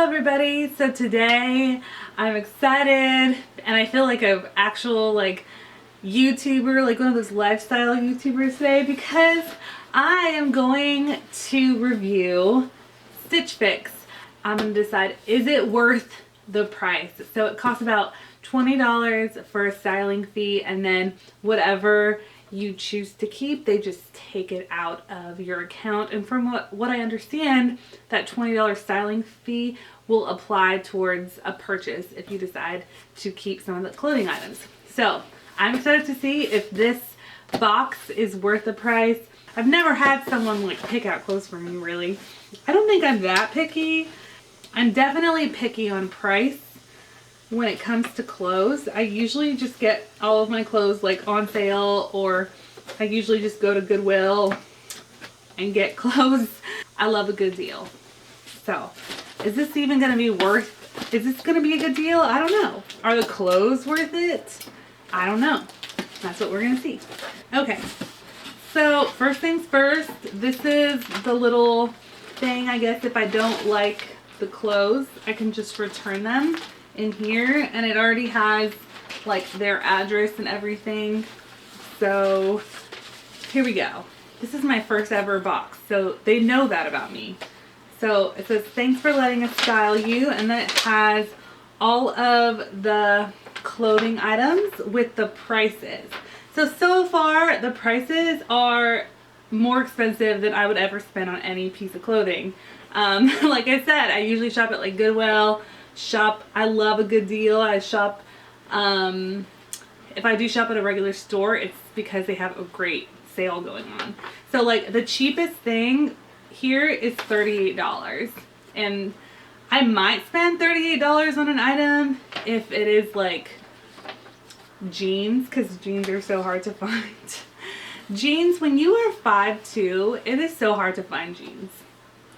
everybody. So today I'm excited and I feel like an actual YouTuber, like one of those lifestyle YouTubers today, because I am going to review Stitch Fix. I'm going to decide, is it worth the price? So it costs about $20 for a styling fee, and then whatever you choose to keep, they just take it out of your account. And from what I understand, that $20 styling fee will apply towards a purchase if you decide to keep some of the clothing items. So I'm excited to see if this box is worth the price. I've never had someone like pick out clothes for me, really. I don't think I'm that picky. I'm definitely picky on price when it comes to clothes. I usually just get all of my clothes like on sale, or I usually just go to Goodwill and get clothes. I love a good deal. So is this even going to be worth, is this going to be a good deal? I don't know. Are the clothes worth it? I don't know. That's what we're going to see. Okay. So first things first, this is the little thing, I guess, if I don't like the clothes, I can just return them in here, and it already has like their address and everything. So here we go. This is my first ever box, so they know that about me. So it says, thanks for letting us style you, and then it has all of the clothing items with the prices. So far the prices are more expensive than I would ever spend on any piece of clothing. Like I said, I usually shop at like Goodwill. I love a good deal. I shop, if I do shop at a regular store, it's because they have a great sale going on. So like the cheapest thing here is $38, and I might spend $38 on an item if it is like jeans, because jeans are so hard to find. Jeans, when you are 5'2", it is so hard to find jeans.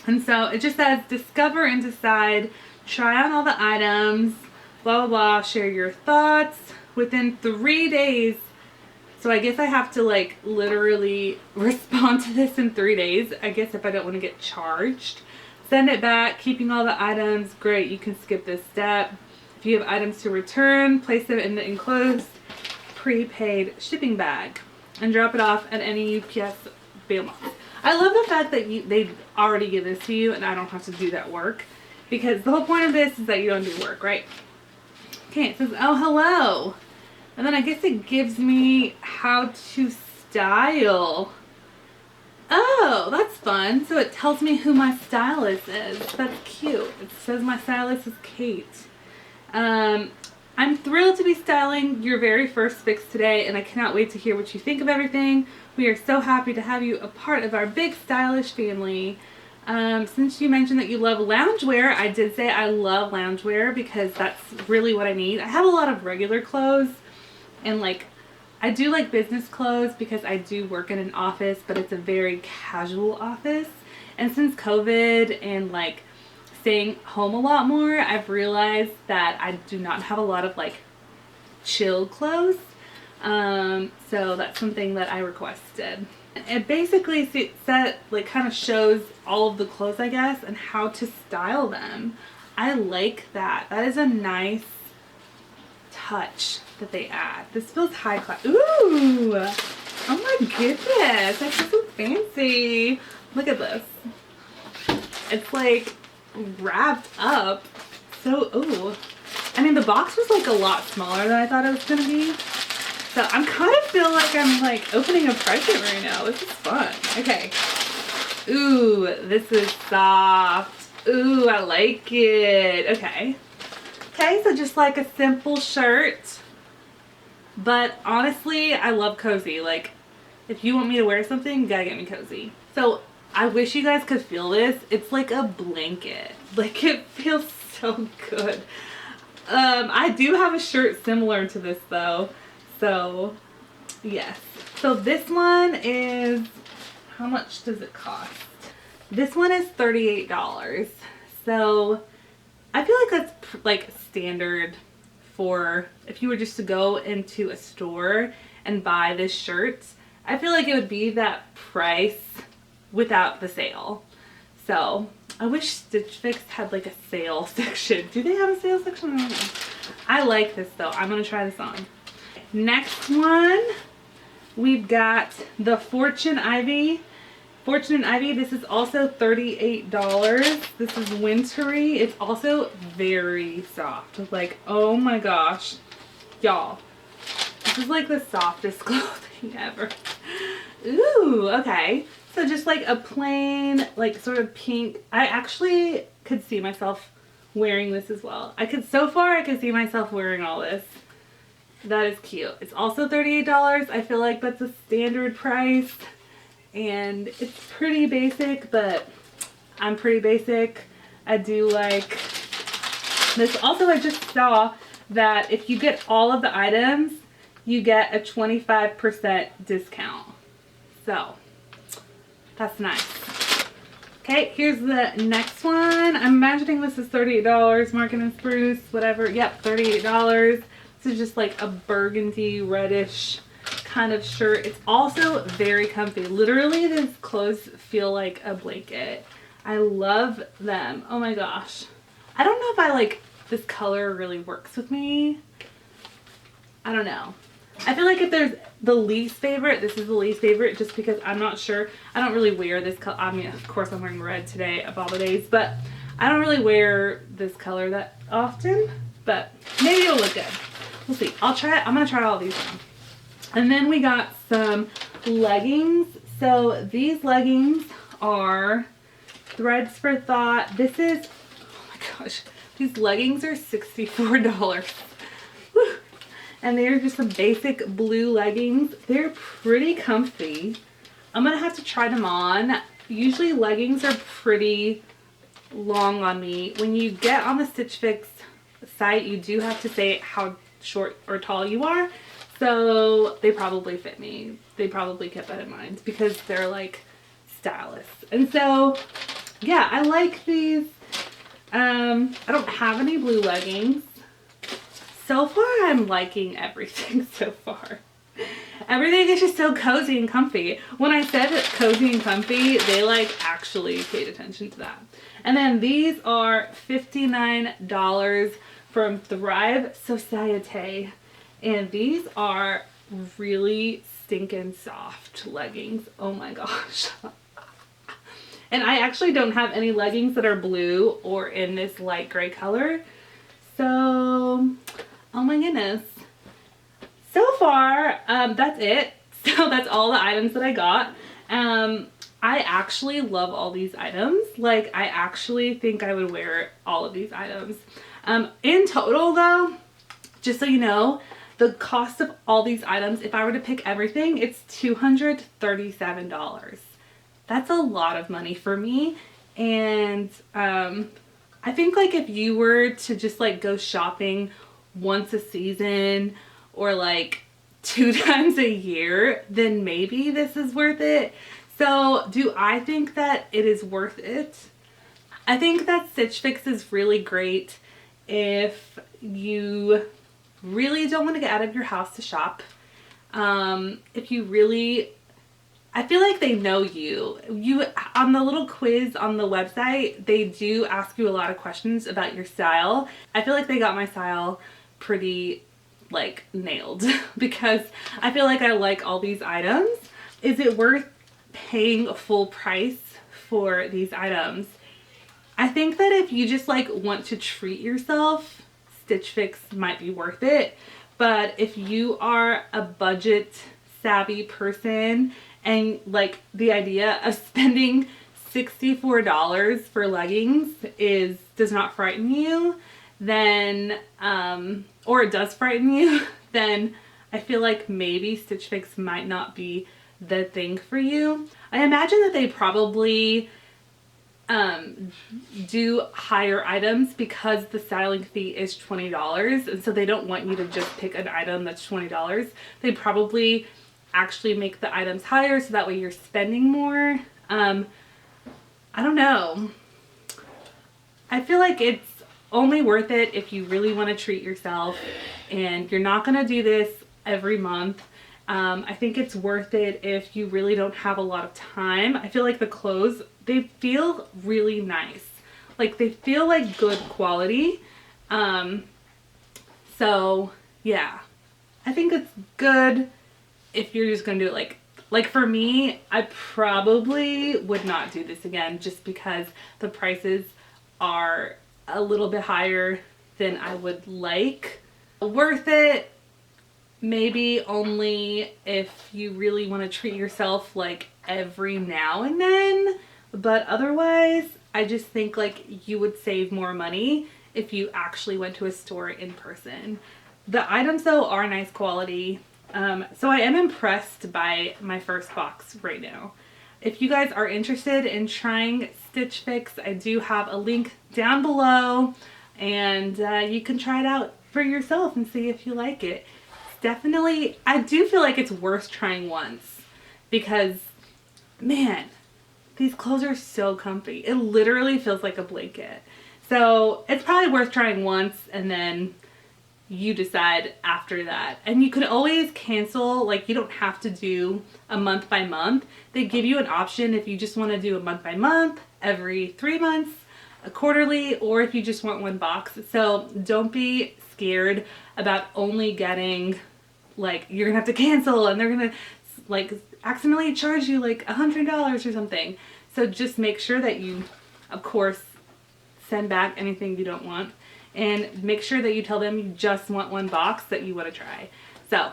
And so it just says, discover and decide, try on all the items, blah, blah, blah, share your thoughts within 3 days. So I guess I have to like literally respond to this in 3 days, I guess, if I don't want to get charged. Send it back, keeping all the items. Great, you can skip this step. If you have items to return, place them in the enclosed prepaid shipping bag and drop it off at any UPS mailbox. I love the fact that they already give this to you and I don't have to do that work, because the whole point of this is that you don't do work, right? Okay, it says, oh, hello. And then I guess it gives me how to style. Oh, that's fun. So it tells me who my stylist is. That's cute. It says my stylist is Kate. I'm thrilled to be styling your very first fix today, and I cannot wait to hear what you think of everything. We are so happy to have you a part of our big stylish family. Since you mentioned that you love loungewear, I did say I love loungewear because that's really what I need. I have a lot of regular clothes, and like I do like business clothes because I do work in an office, but it's a very casual office. And since COVID and like staying home a lot more, I've realized that I do not have a lot of like chill clothes. So that's something that I requested. It basically kind of shows all of the clothes, I guess, and how to style them. I like that. That is a nice touch that they add. This feels high class. Ooh! Oh my goodness! I feel so fancy. Look at this. It's like wrapped up. So, ooh. I mean, the box was like a lot smaller than I thought it was gonna be. So I'm kind of feel like I'm like opening a present right now. This is fun. Okay. Ooh, this is soft. Ooh, I like it. Okay. Okay, so just like a simple shirt. But honestly, I love cozy. Like, if you want me to wear something, you gotta get me cozy. So I wish you guys could feel this. It's like a blanket. Like, it feels so good. I do have a shirt similar to this though. So yes. So this one is, how much does it cost? This one is $38. So I feel like that's like standard for if you were just to go into a store and buy this shirt. I feel like it would be that price without the sale. So I wish Stitch Fix had like a sale section. Do they have a sale section? I don't know. I like this though. I'm gonna try this on. Next one, we've got the Fortune Ivy. Fortune and Ivy, this is also $38. This is wintry. It's also very soft. Like, oh my gosh. Y'all, this is like the softest clothing ever. Ooh, okay. So just like a plain, like sort of pink. I actually could see myself wearing this as well. So far I could see myself wearing all this. That is cute. It's also $38. I feel like that's a standard price. And it's pretty basic, but I'm pretty basic. I do like this. Also, I just saw that if you get all of the items, you get a 25% discount. So that's nice. Okay, here's the next one. I'm imagining this is $38, Market & Spruce, whatever. Yep, $38. This is just like a burgundy reddish kind of shirt. It's also very comfy. Literally, these clothes feel like a blanket. I love them. Oh my gosh. I don't know if I like this color really works with me. I don't know. I feel like if there's the least favorite, this is the least favorite just because I'm not sure. I don't really wear this color. I mean, of course I'm wearing red today of all the days, but I don't really wear this color that often, but maybe it'll look good. We'll see. I'll try it. I'm going to try all these on. And then we got some leggings. So these leggings are Threads for Thought. This is, oh my gosh, these leggings are $64. Woo. And they're just some basic blue leggings. They're pretty comfy. I'm gonna have to try them on. Usually leggings are pretty long on me. When you get on the Stitch Fix site, you do have to say how short or tall you are. So they probably fit me. They probably kept that in mind because they're like stylish. And so, yeah, I like these. I don't have any blue leggings. So far, I'm liking everything so far. Everything is just so cozy and comfy. When I said cozy and comfy, they like actually paid attention to that. And then these are $59 from Thrive Societe. And these are really stinking soft leggings. Oh my gosh. And I actually don't have any leggings that are blue or in this light gray color. So, oh my goodness. So far, that's it. So that's all the items that I got. I actually love all these items. Like, I actually think I would wear all of these items. In total though, just so you know, the cost of all these items, if I were to pick everything, it's $237. That's a lot of money for me. And I think like if you were to just like go shopping once a season or like 2 times a year, then maybe this is worth it. So do I think that it is worth it? I think that Stitch Fix is really great if you really don't want to get out of your house to shop. If you really, I feel like they know you. On the little quiz on the website, they do ask you a lot of questions about your style. I feel like they got my style pretty like nailed because I feel like I like all these items. Is it worth paying a full price for these items? I think that if you just like want to treat yourself, Stitch Fix might be worth it. But if you are a budget savvy person and like the idea of spending $64 for leggings does not frighten you, then or it does frighten you, then I feel like maybe Stitch Fix might not be the thing for you. I imagine that they probably do higher items because the styling fee is $20, and so they don't want you to just pick an item that's $20. They probably actually make the items higher so that way you're spending more. I don't know. I feel like it's only worth it if you really want to treat yourself and you're not going to do this every month. I think it's worth it if you really don't have a lot of time. I feel like the clothes they feel really nice. Like they feel like good quality. So yeah, I think it's good if you're just gonna do it like for me, I probably would not do this again just because the prices are a little bit higher than I would like. Worth it, maybe only if you really want to treat yourself like every now and then, but otherwise I just think like you would save more money if you actually went to a store in person. The items though are nice quality. So I am impressed by my first box right now. If you guys are interested in trying Stitch Fix, I do have a link down below, and you can try it out for yourself and see if you like it. Definitely, I do feel like it's worth trying once because, man, these clothes are so comfy. It literally feels like a blanket. So it's probably worth trying once, and then you decide after that. And you can always cancel, like you don't have to do a month by month. They give you an option if you just want to do a month by month, every 3 months, a quarterly, or if you just want one box. So don't be scared about only getting, like you're gonna have to cancel and they're gonna like accidentally charge you like $100 or something. So just make sure that you, of course, send back anything you don't want. And make sure that you tell them you just want one box that you want to try. So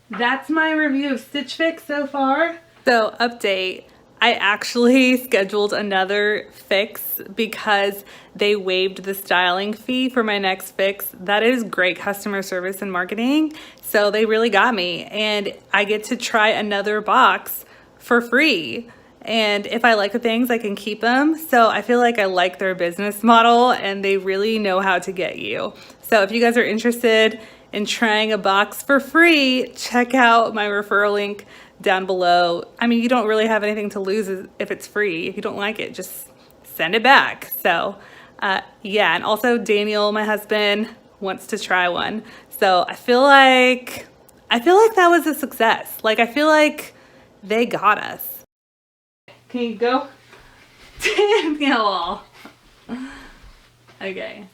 that's my review of Stitch Fix so far. So update, I actually scheduled another fix because they waived the styling fee for my next fix. That is great customer service and marketing. So they really got me, and I get to try another box for free. And if I like the things, I can keep them. So I feel like I like their business model, and they really know how to get you. So if you guys are interested in trying a box for free, check out my referral link down below. I mean, you don't really have anything to lose if it's free. If you don't like it, just send it back. So yeah, and also Daniel, my husband, wants to try one. So I feel like that was a success. Like I feel like they got us. Can you go? Daniel. Okay.